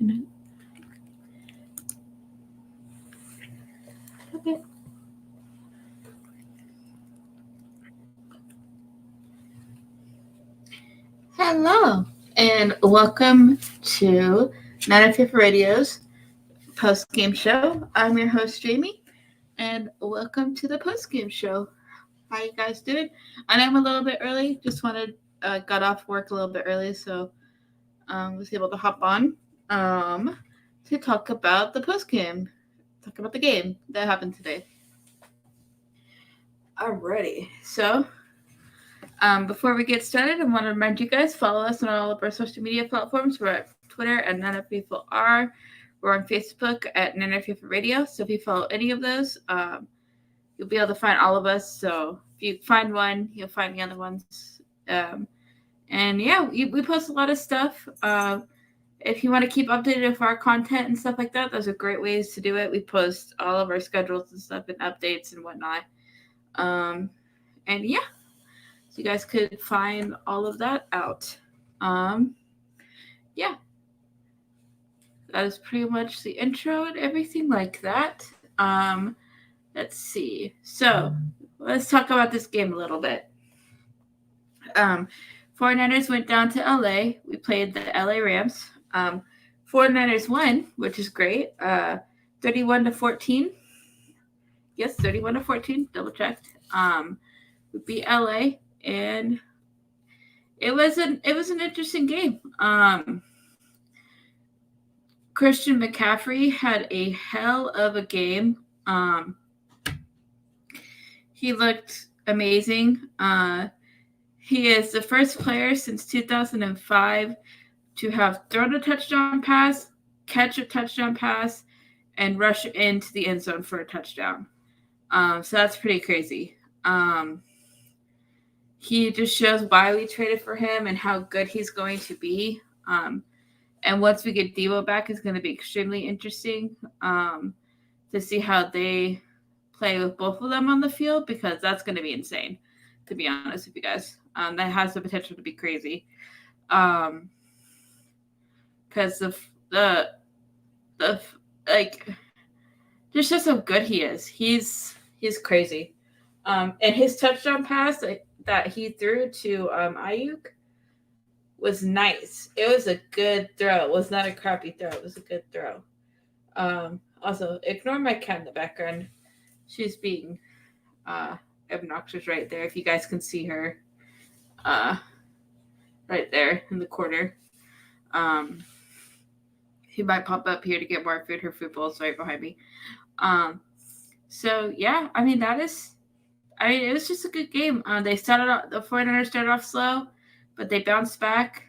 Okay. Hello, and welcome to 95th Radio's post game show. I'm your host, Jaymie, and welcome to the post game show. How you guys doing? I know I'm a little bit early. Just got off work a little bit early, so was able to hop on to talk about the post game, talk about the game that happened today. Alrighty, so before we get started, I want to remind you guys, follow us on all of our social media platforms. We're at Twitter at None of People Are. We're on Facebook at None of People Radio. So if you follow any of those, you'll be able to find all of us. So if you find one, you'll find the other ones. And yeah, we post a lot of stuff. If you want to keep updated with our content and stuff like that, those are great ways to do it. We post all of our schedules and stuff and updates and whatnot. And yeah. So you guys could find all of that out. Yeah. That is pretty much the intro and everything like that. Let's see. So let's talk about this game a little bit. 49ers went down to LA. We played the LA Rams. 49ers won, which is great. 31-14. Yes, 31-14. Double checked. We beat LA. And it was an interesting game. Christian McCaffrey had a hell of a game. He looked amazing. He is the first player since 2005 to have thrown a touchdown pass, catch a touchdown pass, and rush into the end zone for a touchdown. So that's pretty crazy. He just shows why we traded for him and how good he's going to be. And once we get Deebo back, it's going to be extremely interesting to see how they play with both of them on the field, because that's going to be insane, to be honest with you guys. That has the potential to be crazy. Because the just how good he is. He's crazy. And his touchdown pass that he threw to Ayuk was nice. It was a good throw. It was not a crappy throw. It was a good throw. Also, ignore my cat in the background. She's being obnoxious right there. If you guys can see her, right there in the corner. She might pop up here to get more food. Her food bowl is right behind me. So yeah, it was just a good game. The 49ers started off slow, but they bounced back,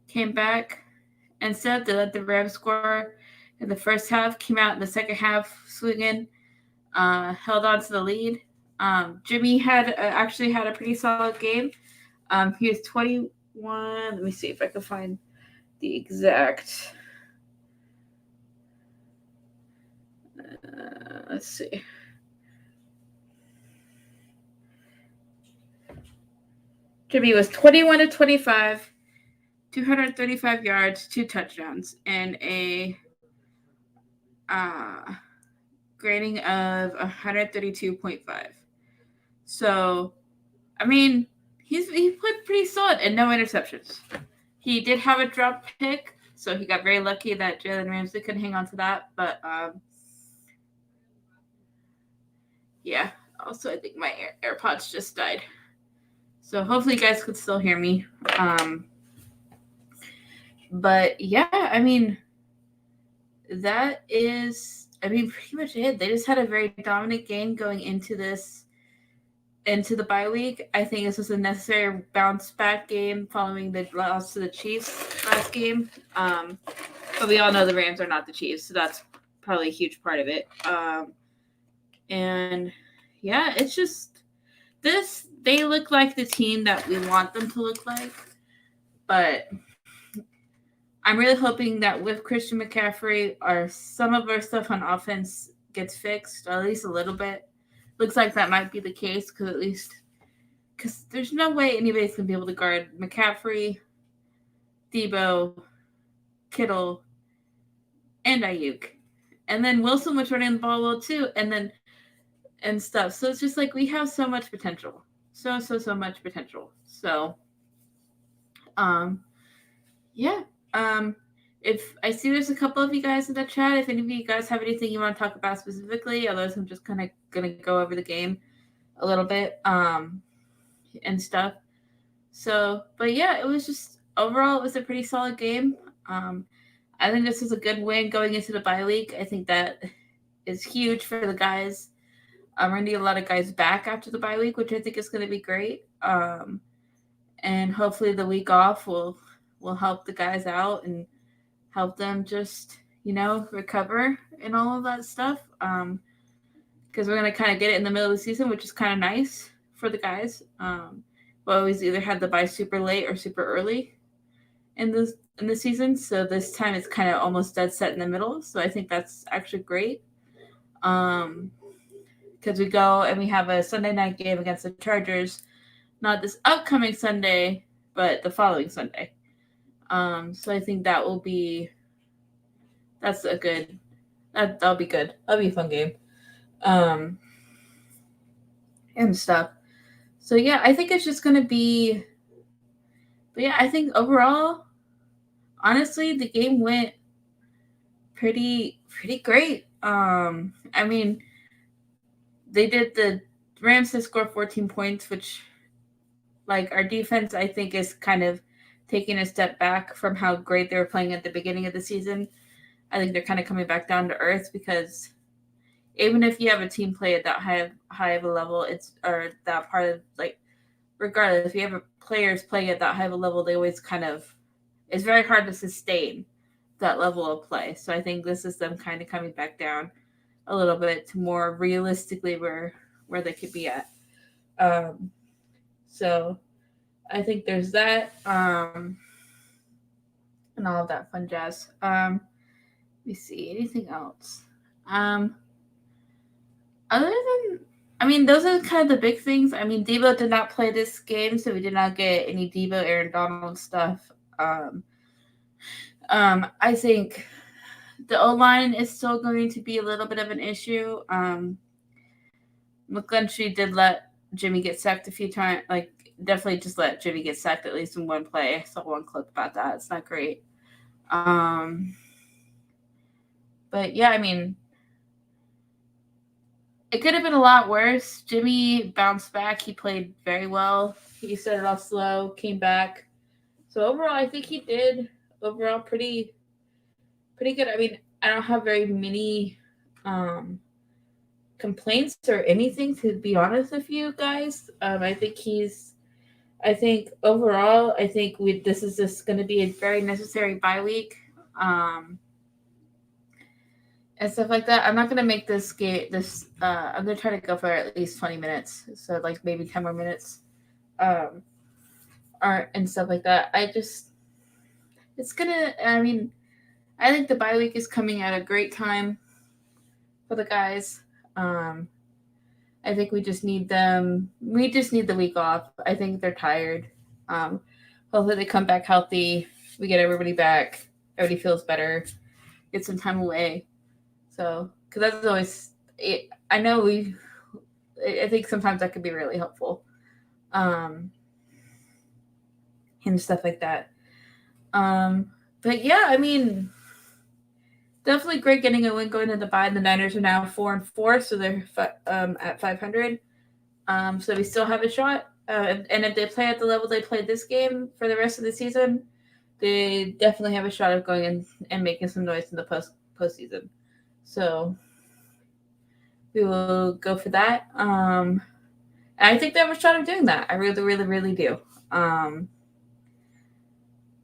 came back. Instead, they let the Rams score in the first half, came out in the second half swinging, held on to the lead. Jaymie actually had a pretty solid game. He was 21. Let me see if I can find the exact. Let's see. Jaymie was 21-25, 235 yards, 2 touchdowns, and a grading of 132.5. So, I mean, he played pretty solid and no interceptions. He did have a drop pick, so he got very lucky that Jalen Ramsey couldn't hang on to that. But yeah. Also, I think my AirPods just died. So hopefully you guys could still hear me. But yeah, I mean, that is, pretty much it. They just had a very dominant game going into the bye week. I think this was a necessary bounce back game following the loss to the Chiefs last game. But we all know the Rams are not the Chiefs, so that's probably a huge part of it. And yeah, it's just they look like the team that we want them to look like. But I'm really hoping that with Christian McCaffrey, some of our stuff on offense gets fixed, or at least a little bit. Looks like that might be the case, because there's no way anybody's going to be able to guard McCaffrey, Deebo, Kittle, and Ayuk. And then Wilson was running the ball well too, and stuff. So it's just like we have so much potential. So much potential. So yeah. If I see there's a couple of you guys in the chat, if any of you guys have anything you want to talk about specifically, otherwise I'm just kind of gonna go over the game a little bit and stuff. So, but yeah, it was just overall it was a pretty solid game. I think this is a good win going into the bye week. I think that is huge for the guys. We're gonna need a lot of guys back after the bye week, which I think is gonna be great. And hopefully the week off will help the guys out and help them just, recover and all of that stuff. Because we're going to kind of get it in the middle of the season, which is kind of nice for the guys. We always either had the bye super late or super early in the season. So this time it's kind of almost dead set in the middle. So I think that's actually great. Because we go and we have a Sunday night game against the Chargers, not this upcoming Sunday, but the following Sunday. So I think that'll be good. That'll be good. That'll be a fun game. And stuff. So yeah, I think it's just gonna be. But yeah, I think overall, honestly, the game went pretty great. I mean, the Rams to score 14 points, which, like, our defense, I think, is kind of taking a step back from how great they were playing at the beginning of the season. I think they're kind of coming back down to earth because even if you have a team play at that high of a level, or that part of, like, regardless, if you have players playing at that high of a level, they always kind of, it's very hard to sustain that level of play. So I think this is them kind of coming back down a little bit to more realistically where they could be at. So I think there's that, and all of that fun jazz. Let me see, anything else? Other than, I mean, those are kind of the big things. I mean, Debo did not play this game, so we did not get any Debo, Aaron Donald stuff. I think the O-line is still going to be a little bit of an issue. McGlinchey did let Jimmy get sacked a few times. Like, definitely just let Jimmy get sacked at least in one play. I saw one clip about that. It's not great. But yeah, I mean, it could have been a lot worse. Jimmy bounced back. He played very well. He started off slow, came back. So overall, I think he did pretty good. I mean, I don't have very many complaints or anything, to be honest with you guys. I think overall, this is just going to be a very necessary bye week. And stuff like that. I'm not going to make this game, I'm going to try to go for at least 20 minutes. So, like, maybe 10 more minutes. And stuff like that. I think the bye week is coming at a great time for the guys. I think we just need the week off. I think they're tired. Hopefully they come back healthy. We get everybody back. Everybody feels better. Get some time away. So, because that's always, I think sometimes that could be really helpful. And stuff like that. But yeah, I mean, definitely great getting a win going into the bye. The Niners are now 4-4, so they're at 500. So we still have a shot. And if they play at the level they played this game for the rest of the season, they definitely have a shot of going in and making some noise in the postseason. So we will go for that. And I think they have a shot of doing that. I really, really, really do.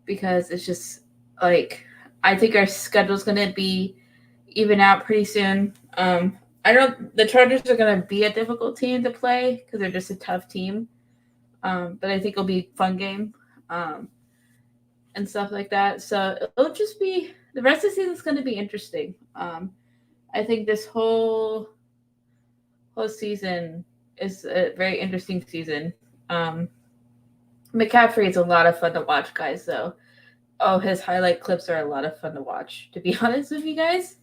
Because it's just, like, I think our schedule is going to be even out pretty soon. The Chargers are going to be a difficult team to play because they're just a tough team. But I think it'll be a fun game and stuff like that. So it'll just be, the rest of the season is going to be interesting. I think this whole season is a very interesting season. McCaffrey is a lot of fun to watch, guys, though. Oh, his highlight clips are a lot of fun to watch, to be honest with you guys.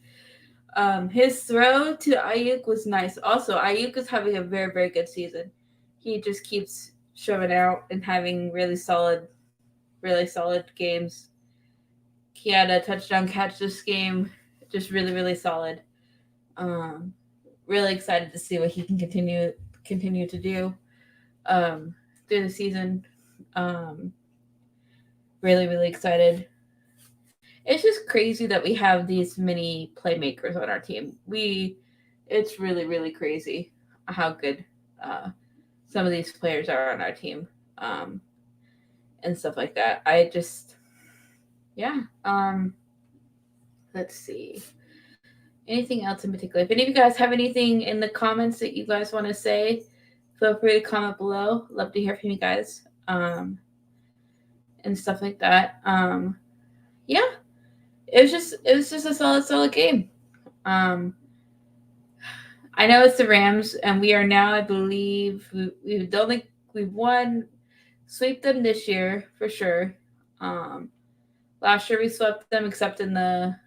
His throw to Ayuk was nice. Also, Ayuk is having a very, very good season. He just keeps showing out and having really solid games. He had a touchdown catch this game, just really, really solid. Um, really excited to see what he can continue to do through the season. Um, really, really excited. It's just crazy that we have these many playmakers on our team. It's really, really crazy how good uh, some of these players are on our team, um, and stuff like that. Yeah. Let's see. Anything else in particular? If any of you guys have anything in the comments that you guys want to say, feel free to comment below. Love to hear from you guys, and stuff like that. Yeah, it was just a solid game. Um, I know it's the Rams, and we are now, I believe, we don't think we've won, sweep them this year for sure. Um, Last year we swept them, except in the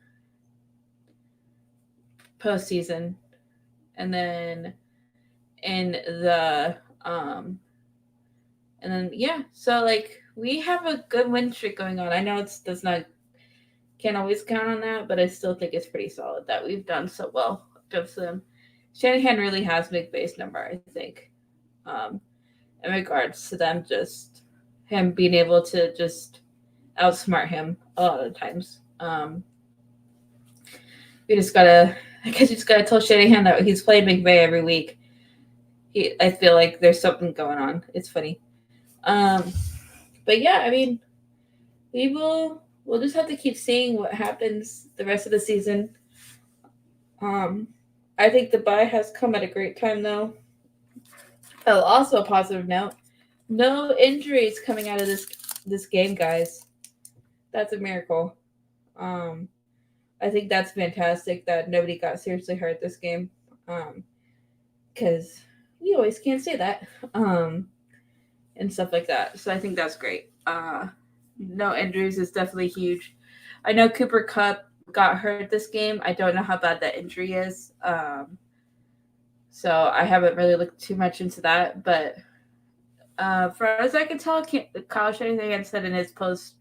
postseason, and then in the and then yeah. So like we have a good win streak going on. I know it's does not can't always count on that, but I still think it's pretty solid that we've done so well against them. Shanahan really has McVay's number, I think. Um, in regards to them, just him being able to just outsmart him a lot of times. We just gotta, I guess you just gotta tell Shanahan that he's playing McVay every week. I feel like there's something going on. It's funny. But yeah, I mean, we'll just have to keep seeing what happens the rest of the season. I think the bye has come at a great time though. Oh, also a positive note: no injuries coming out of this game, guys. That's a miracle. Um, I think that's fantastic that nobody got seriously hurt this game. Because we always can't say that. And stuff like that. So I think that's great. No injuries is definitely huge. I know Cooper Kupp got hurt this game. I don't know how bad that injury is. So I haven't really looked too much into that. But for as I can tell, Kyle Shanahan said in his post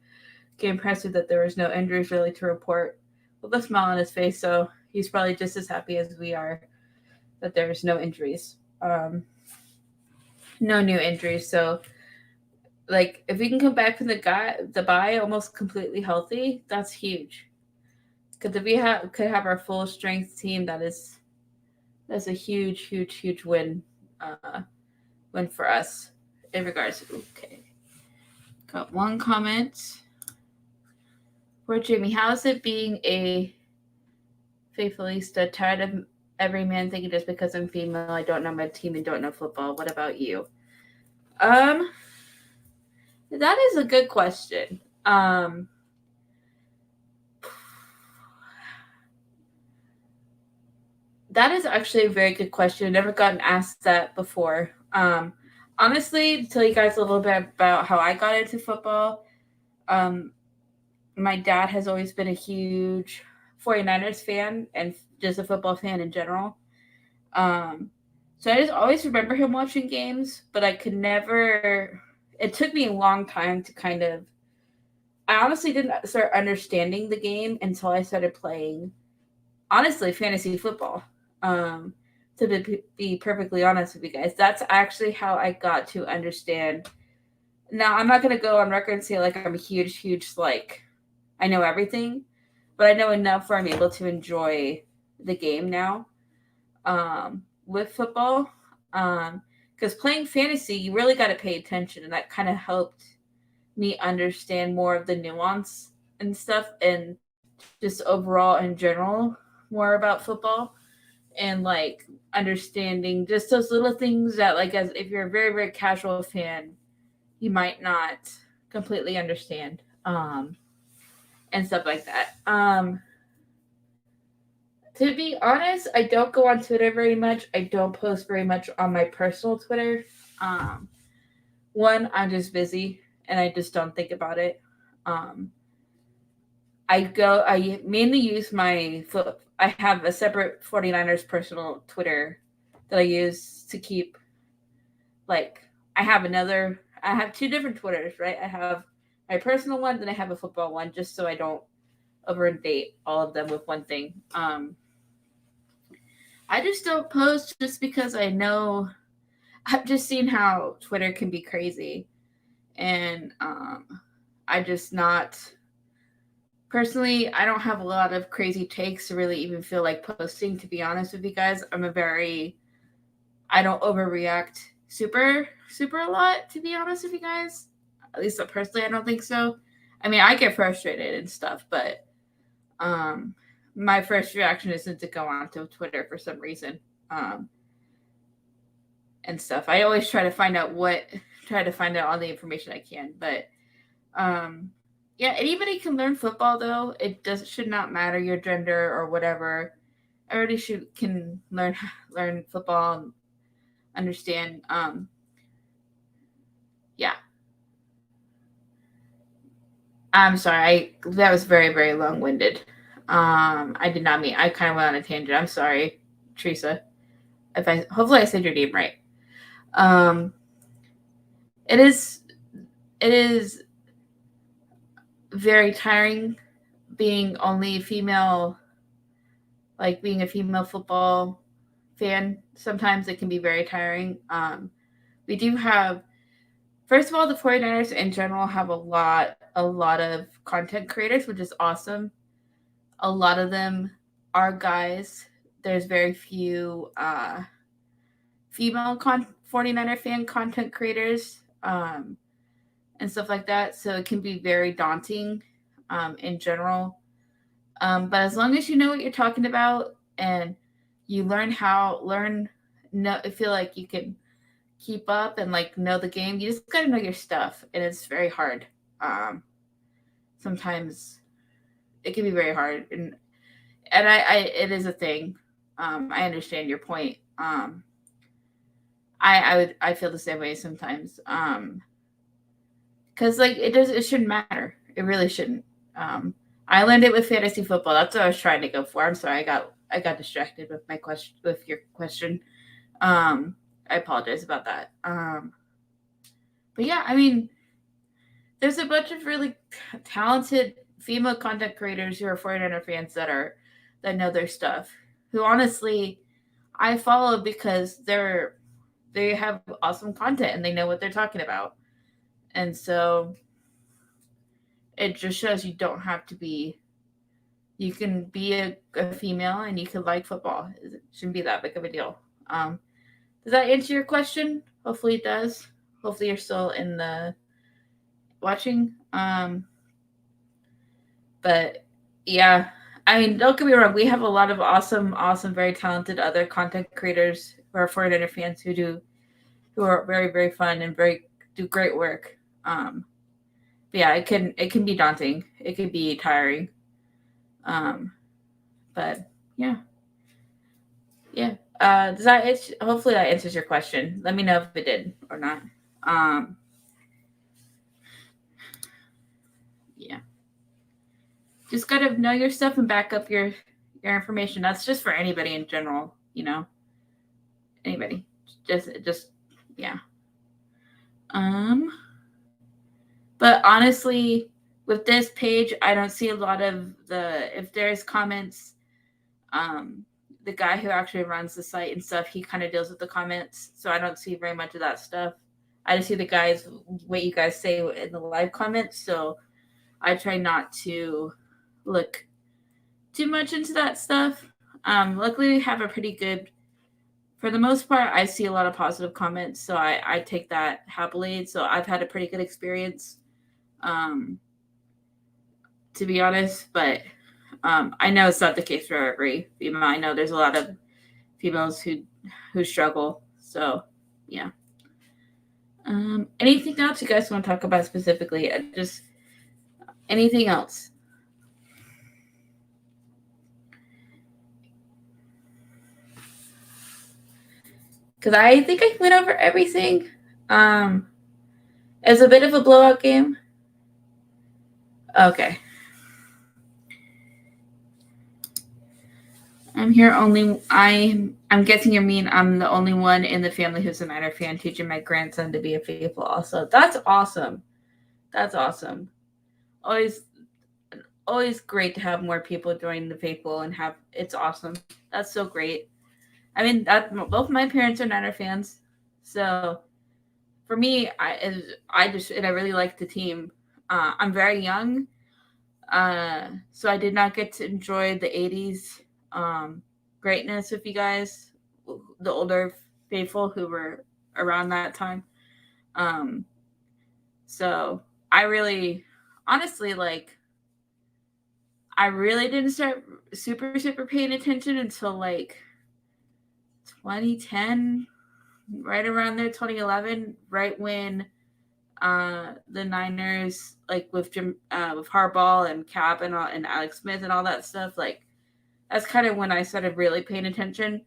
game presser that there was no injuries really to report, with a smile on his face. So he's probably just as happy as we are that there's no injuries. No new injuries. So like if we can come back from the bye almost completely healthy, that's huge. Because if we could have our full strength team, that's a huge win, win for us in regards. Okay, got one comment for Jaymie. How is it being a faithfulista? Tired of every man thinking just because I'm female, I don't know my team and don't know football. What about you? That is a good question. That is actually a very good question. I've never gotten asked that before. Honestly, to tell you guys a little bit about how I got into football, my dad has always been a huge 49ers fan and just a football fan in general. So I just always remember him watching games, but I could never. It took me a long time to kind of. I honestly didn't start understanding the game until I started playing, honestly, fantasy football. To be perfectly honest with you guys, that's actually how I got to understand. Now, I'm not going to go on record and say like I'm a huge, like, I know everything, but I know enough where I'm able to enjoy the game now with football. Because playing fantasy, you really got to pay attention, and that kind of helped me understand more of the nuance and stuff, and just overall in general more about football, and like understanding just those little things that, like, as if you're a very casual fan, you might not completely understand, and stuff like that. To be honest, I don't go on Twitter very much. I don't post very much on my personal Twitter. One, I'm just busy and I just don't think about it. I mainly use I have a separate 49ers personal Twitter that I use to keep, like, I have two different Twitters, right? I have my personal one, then I have a football one, just so I don't overdate all of them with one thing. I just don't post just because I know I've just seen how Twitter can be crazy, and I just not personally. I don't have a lot of crazy takes to really even feel like posting. To be honest with you guys, I don't overreact super a lot. To be honest with you guys, at least personally, I don't think so. I mean, I get frustrated and stuff, but my first reaction isn't to go onto Twitter for some reason. And stuff. I always try to find out all the information I can. But yeah, anybody can learn football though. Should not matter your gender or whatever. Everybody can learn football and understand. Yeah. I'm sorry. That was very, very long winded. I did not mean. I kind of went on a tangent. I'm sorry, Teresa. Hopefully I said your name right. It is very tiring being only female, like being a female football fan. Sometimes it can be very tiring. We do have, first of all, the 49ers in general have a lot of content creators, which is awesome. A lot of them are guys. There's very few female 49er fan content creators and stuff like that. So it can be very daunting in general. But as long as you know what you're talking about and you feel like you can keep up and like know the game, you just got to know your stuff. And it's very hard. Sometimes it can be very hard. And it is a thing. I understand your point. I feel the same way sometimes. Cause like it shouldn't matter. It really shouldn't. I learned it with fantasy football. That's what I was trying to go for. I'm sorry, I got distracted with your question. I apologize about that. But yeah, I mean, there's a bunch of really talented female content creators who are 49er fans that know their stuff. Who honestly, I follow because they have awesome content and they know what they're talking about. And so it just shows you don't have to be, you can be a female and you can like football. It shouldn't be that big of a deal. Does that answer your question? Hopefully it does. Hopefully you're still in the watching. But yeah, I mean, don't get me wrong. We have a lot of awesome, very talented other content creators who are 49er fans who are very, very fun and do great work. But yeah, it can be daunting. It can be tiring. But yeah. Hopefully that answers your question. Let me know if it did or not. Yeah. Just gotta know your stuff and back up your information. That's just for anybody in general, Anybody. Just yeah. But honestly, with this page, I don't see a lot of if there's comments, the guy who actually runs the site and stuff, he kind of deals with the comments. So I don't see very much of that stuff. I just see what you guys say in the live comments. So I try not to look too much into that stuff. Luckily, we have a pretty good, for the most part, I see a lot of positive comments. So I take that happily. So I've had a pretty good experience, to be honest. But I know it's not the case for every female. I know there's a lot of females who struggle. So yeah. Anything else you guys want to talk about specifically? Just anything else? Because I think I went over everything. It's a bit of a blowout game. Okay. I'm here only. I'm guessing you mean I'm the only one in the family who's a Niner fan, teaching my grandson to be a faithful. Also, that's awesome. That's awesome. Always, always great to have more people join the faithful and have. It's awesome. That's so great. I mean, that both my parents are Niner fans, so for me, I really like the team. I'm very young, so I did not get to enjoy the '80s greatness with you guys, the older faithful who were around that time. Um, so I really, honestly, like I really didn't start super paying attention until like 2010, right around there, 2011, right when the Niners, like with with Harbaugh and Cap and Alex Smith and all that stuff, like that's kind of when I started really paying attention,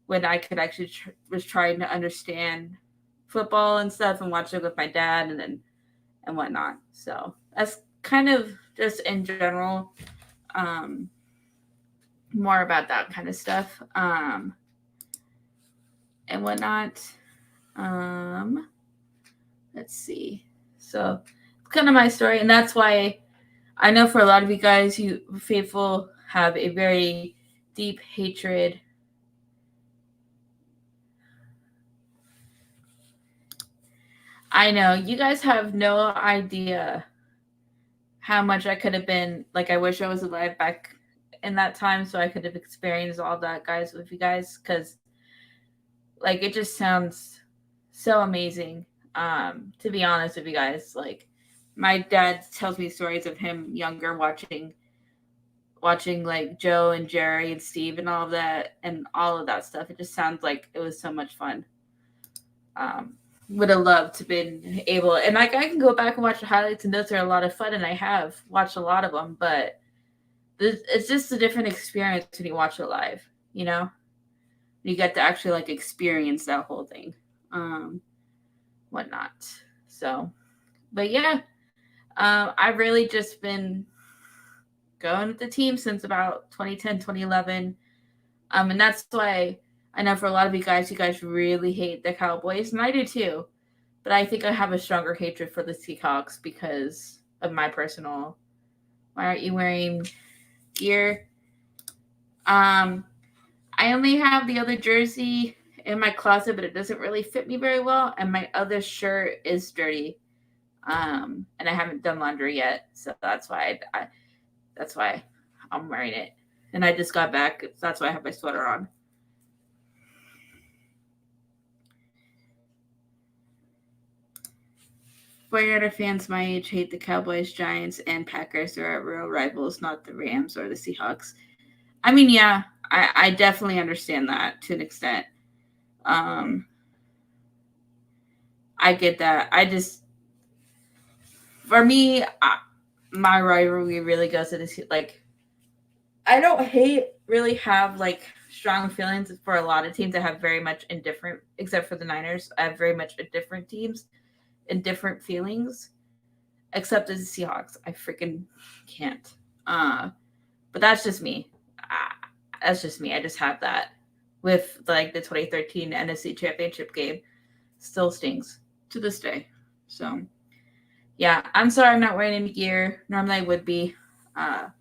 when I could actually was trying to understand football and stuff and watch it with my dad and whatnot. So that's kind of just in general, um, more about that kind of stuff, and whatnot. Um, let's see. So it's kind of my story, and that's why I know for a lot of you guys, you faithful have a very deep hatred. I know you guys have no idea how much I could have been like. I wish I was alive back in that time so I could have experienced all that, guys, with you guys, because like it just sounds so amazing. To be honest with you guys, like my dad tells me stories of him younger watching like Joe and Jerry and Steve and all of that stuff. It just sounds like it was so much fun. Um, would have loved to been able, and like I can go back and watch the highlights, and those are a lot of fun, and I have watched a lot of them. But it's just a different experience when you watch it live. You know, you get to actually like experience that whole thing, whatnot. So, but yeah, I've really just been going with the team since about 2010, 2011. And that's why I know for a lot of you guys really hate the Cowboys, and I do too. But I think I have a stronger hatred for the Seahawks because of my personal. Why aren't you wearing gear? I only have the other jersey in my closet, but it doesn't really fit me very well, and my other shirt is dirty. And I haven't done laundry yet, so that's why I'm wearing it. And I just got back, so that's why I have my sweater on. Other fans my age hate the Cowboys, Giants, and Packers. They're real rivals, not the Rams or the Seahawks. I mean, yeah, I definitely understand that to an extent. Um, I get that. For me, my rivalry really goes to this. Like, I don't really have like strong feelings for a lot of teams. I have very much indifferent, except for the Niners. I have very much indifferent teams and different feelings, except as the Seahawks. I freaking can't. But that's just me. That's just me. I just have that with like the 2013 NFC Championship game. Still stings to this day. So yeah, I'm sorry I'm not wearing any gear. Normally I would be. I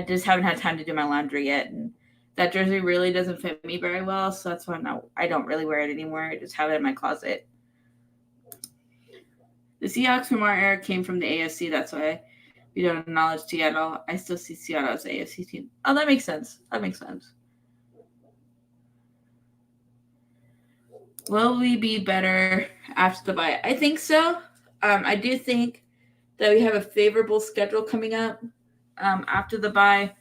just haven't had time to do my laundry yet, and that jersey really doesn't fit me very well, so that's why I don't really wear it anymore. I just have it in my closet. The Seahawks from our era came from the AFC. That's why we don't acknowledge Seattle. I still see Seattle as an AFC team. Oh, that makes sense. That makes sense. Will we be better after the bye? I think so. I do think that we have a favorable schedule coming up after the bye.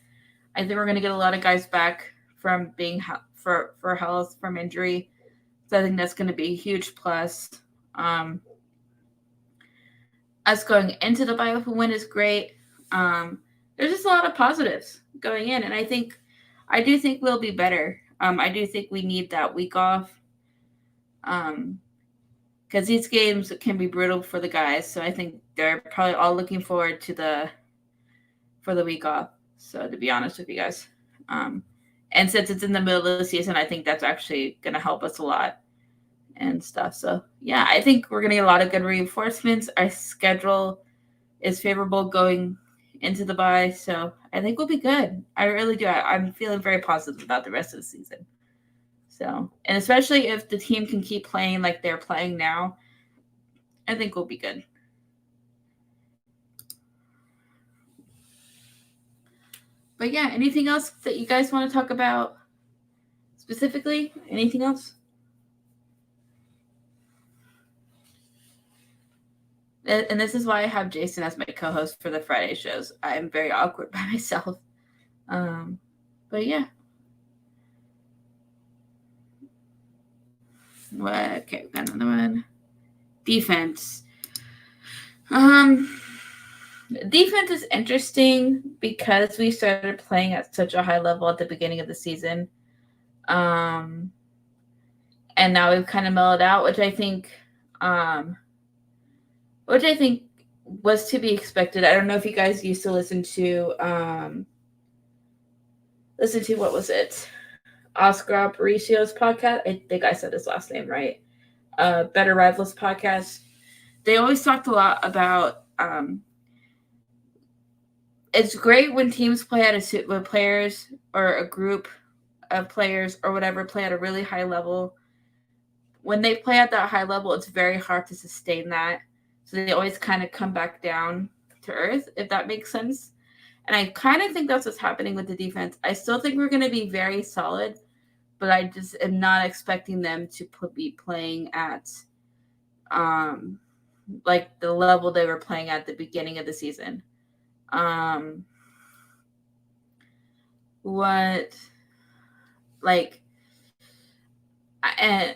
I think we're going to get a lot of guys back from being for health from injury. So I think that's going to be a huge plus. Us going into the bye with a win is great. There's just a lot of positives going in, and I do think we'll be better. I do think we need that week off. Because these games can be brutal for the guys, so I think they're probably all looking forward to the week off. So to be honest with you guys, And since it's in the middle of the season, I think that's actually going to help us a lot and stuff. So, yeah, I think we're going to get a lot of good reinforcements. Our schedule is favorable going into the bye, so I think we'll be good. I really do. I'm feeling very positive about the rest of the season. So, and especially if the team can keep playing like they're playing now, I think we'll be good. But yeah, anything else that you guys want to talk about specifically? Anything else? And this is why I have Jason as my co-host for the Friday shows. I'm very awkward by myself. But yeah. Okay, we got another one. Defense. Defense is interesting because we started playing at such a high level at the beginning of the season. And now we've kind of mellowed out, which I think was to be expected. I don't know if you guys used to listen to what was it? Oscar Aparicio's podcast. I think I said his last name right. Better Rivals podcast. They always talked a lot about it's great when teams play with players or a group of players or whatever play at a really high level. When they play at that high level, it's very hard to sustain that. So they always kind of come back down to earth, if that makes sense. And I kind of think that's what's happening with the defense. I still think we're going to be very solid, but I just am not expecting them to be playing at like the level they were playing at the beginning of the season. And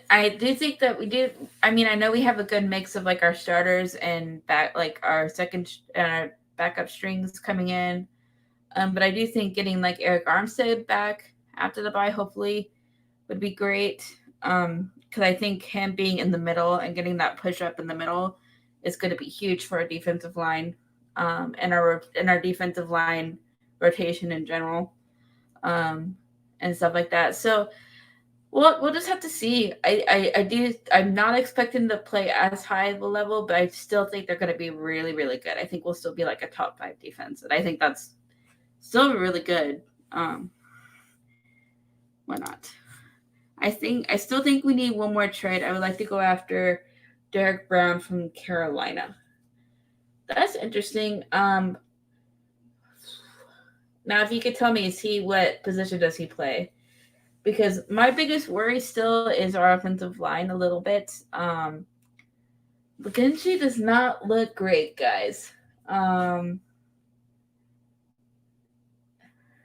I do think that we do. I mean, I know we have a good mix of like our starters and back, like our second and our backup strings coming in. But I do think getting like Eric Armstead back after the bye, hopefully, would be great. Because I think him being in the middle and getting that push up in the middle is going to be huge for our defensive line, and our defensive line rotation in general, and stuff like that. So we'll just have to see. I'm not expecting to play as high of a level, but I still think they're going to be really, really good. I think we'll still be like a top 5 defense, and I think that's still really good. Why not? I still think we need one more trade. I would like to go after Derek Brown from Carolina. That's interesting. Now, if you could tell me, what position does he play? Because my biggest worry still is our offensive line a little bit. McGlinchey does not look great, guys.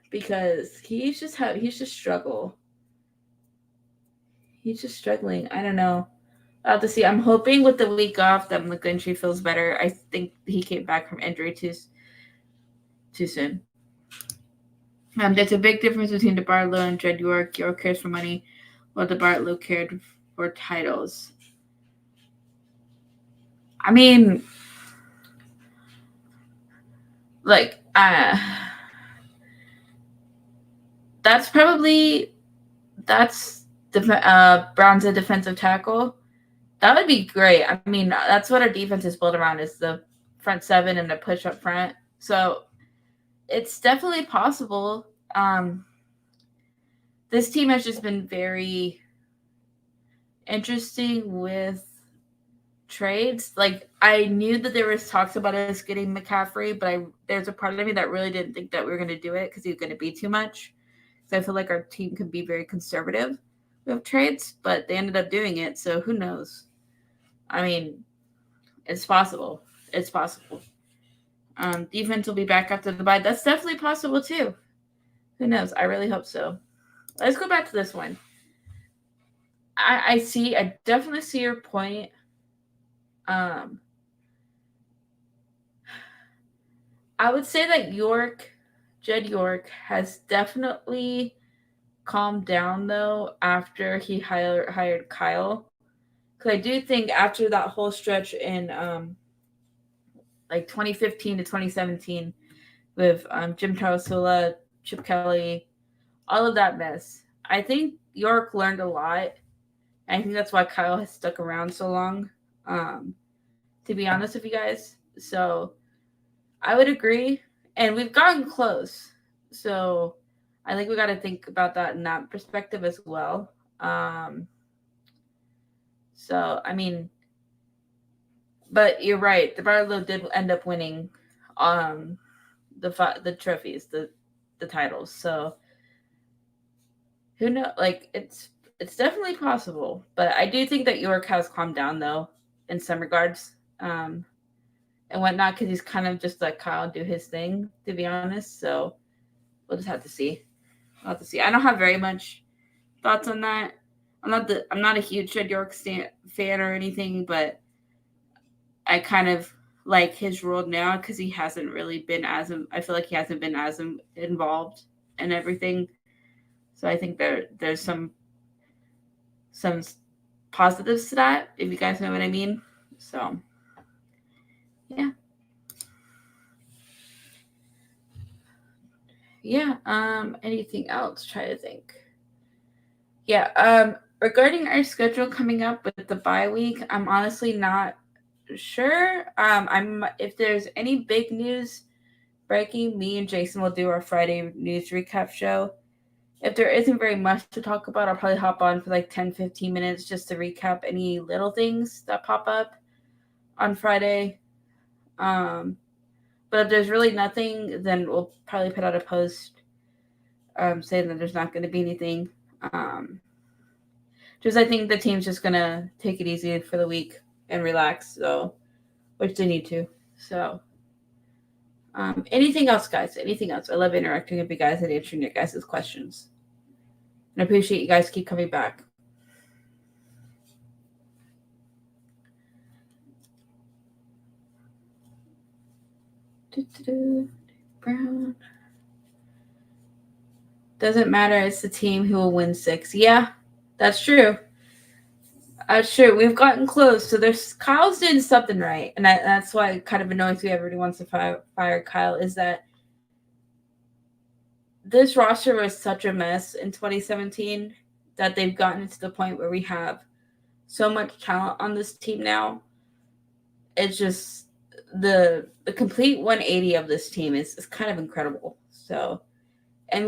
Because he's just struggle. He's just struggling. I don't know. I'll have to see. I'm hoping with the week off that McGlinchey feels better. I think he came back from injury too soon. There's a big difference between DeBartolo and Jed York. York cares for money, while DeBartolo cared for titles. I mean, like, that's Brown's a defensive tackle. That would be great. I mean, that's what our defense is built around, is the front 7 and the push up front. So it's definitely possible. This team has just been very interesting with trades. Like, I knew that there was talks about us getting McCaffrey, but there's a part of me that really didn't think that we were going to do it because he was going to be too much. So I feel like our team could be very conservative with trades, but they ended up doing it. So who knows? I mean, it's possible. It's possible. Defense will be back after the bye. That's definitely possible too. Who knows? I really hope so. Let's go back to this one. I definitely see your point. I would say that Jed York has definitely calmed down though after he hired Kyle. Because I do think after that whole stretch in like 2015 to 2017 with Jim Tarasula, Chip Kelly, all of that mess. I think York learned a lot. I think that's why Kyle has stuck around so long. Um, to be honest with you guys, so I would agree, and we've gotten close. So I think we got to think about that in that perspective as well. Um, so I mean, but you're right. The Barlow did end up winning um, the trophies, the titles. So who knows? Like it's definitely possible, but I do think that York has calmed down though, in some regards, and whatnot, because he's kind of just let Kyle do his thing, to be honest. So we'll just have to see. We'll have to see. I don't have very much thoughts on that. I'm not a huge Red York fan or anything, but I kind of like his role now because he hasn't really been as I feel like he hasn't been as involved in everything. So I think there's some positives to that, if you guys know what I mean. So yeah. Yeah. Anything else? Try to think. Yeah. Regarding our schedule coming up with the bye week, I'm honestly not sure. I'm if there's any big news breaking, me and Jason will do our Friday news recap show. If there isn't very much to talk about, I'll probably hop on for like 10-15 minutes just to recap any little things that pop up on Friday. But if there's really nothing, then we'll probably put out a post saying that there's not going to be anything. Just I think the team's just going to take it easy for the week and relax, so which they need to. So anything else, guys? Anything else? I love interacting with you guys and answering your guys' questions. And I appreciate you guys keep coming back. Brown. Doesn't matter. It's the team who will win 6. Yeah, that's true. That's true. We've gotten close. So there's Kyle's doing something right, and that's why it kind of annoys me. Everybody wants to fire Kyle. Is that this roster was such a mess in 2017 that they've gotten to the point where we have so much talent on this team now. It's just the complete 180 of this team is kind of incredible. So, and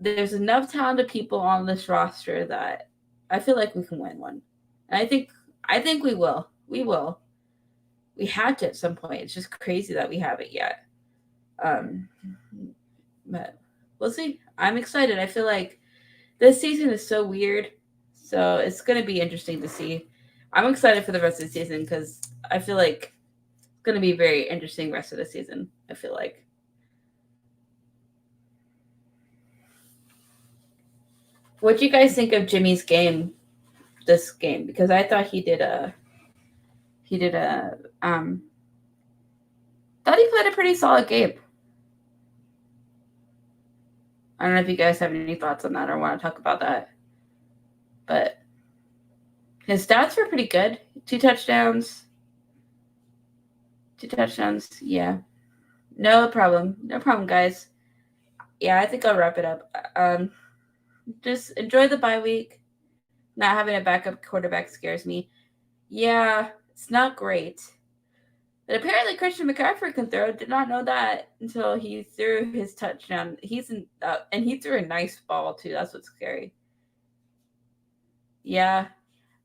there's enough talented people on this roster that I feel like we can win one. And I think we will. We will. We had to at some point. It's just crazy that we haven't yet. But we'll see. I'm excited. I feel like this season is so weird. So it's going to be interesting to see. I'm excited for the rest of the season because I feel like it's going to be a very interesting rest of the season, I feel like. What do you guys think of Jimmy's game, this game? Because I thought he thought he played a pretty solid game. I don't know if you guys have any thoughts on that or want to talk about that. But his stats were pretty good. 2 touchdowns. 2 touchdowns. Yeah. No problem. No problem, guys. Yeah, I think I'll wrap it up. Just enjoy the bye week. Not having a backup quarterback scares me. Yeah, it's not great. But apparently Christian McCaffrey can throw. Did not know that until he threw his touchdown. And he threw a nice ball too. That's what's scary. Yeah,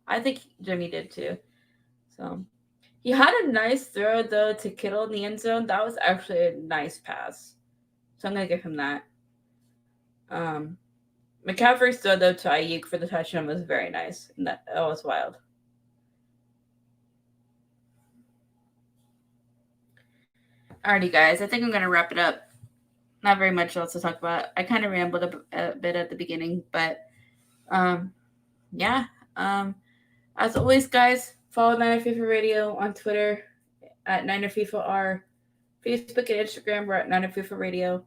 I think Jimmy did too. So he had a nice throw though to Kittle in the end zone. That was actually a nice pass. So I'm gonna give him that. McCaffrey's throw though to Ayuk for the touchdown was very nice, and that was wild. Alrighty, guys. I think I'm gonna wrap it up. Not very much else to talk about. I kind of rambled a bit at the beginning, but yeah. As always, guys, follow Niner FIFA Radio on Twitter at Niner FIFA R, Facebook and Instagram. We're at Niner FIFA Radio.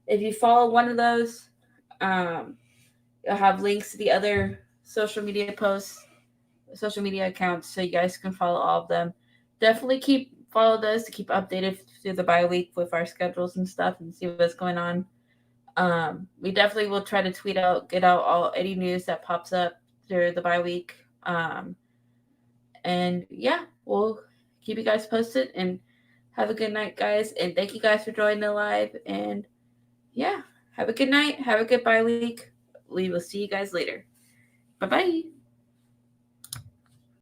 If you follow one of those, you'll have links to the other social media posts, social media accounts, so you guys can follow all of them. Definitely follow those to keep updated through the bye week with our schedules and stuff and see what's going on. We definitely will try to get out any news that pops up through the bye week. And yeah, we'll keep you guys posted, and have a good night, guys. And thank you guys for joining the live. And yeah, have a good night. Have a good bye week. We will see you guys later. Bye bye.